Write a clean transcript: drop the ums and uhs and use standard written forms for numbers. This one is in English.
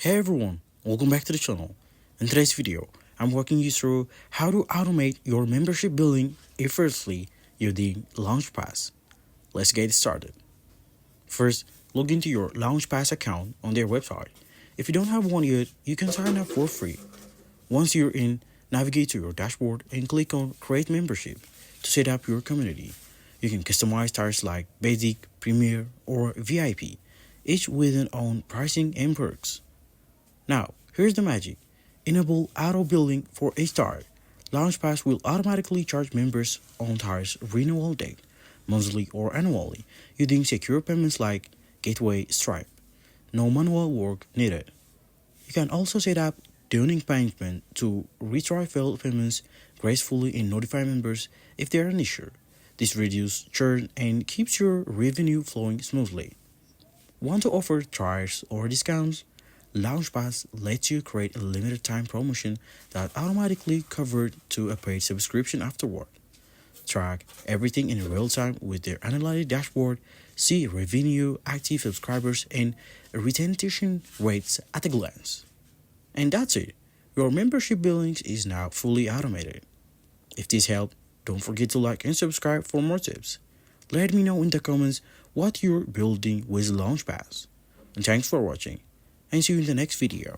Hey everyone, welcome back to the channel. In today's video, I'm walking you through how to automate your membership billing effortlessly using LaunchPass. Let's get started. First, log into your LaunchPass account on their website. If you don't have one yet, you can sign up for free. Once you're in, navigate to your dashboard and click on Create Membership to set up your community. You can customize tiers like Basic, Premier, or VIP, each with its own pricing and perks. Now, here's the magic. Enable auto billing for a star. LaunchPass will automatically charge members on tiers renewal date, monthly or annually, using secure payments like Gateway Stripe. No manual work needed. You can also set up tuning payment to retry failed payments gracefully and notify members if they are an issue. This reduces churn and keeps your revenue flowing smoothly. Want to offer trials or discounts? LaunchPass lets you create a limited time promotion that automatically converts to a paid subscription afterward. Track everything in real time with their analytic dashboard, see revenue, active subscribers, and retention rates at a glance. And that's it. Your membership billings is now fully automated. If this helped, don't forget to like and subscribe for more tips. Let me know in the comments what you're building with LaunchPass. And thanks for watching, and see you in the next video.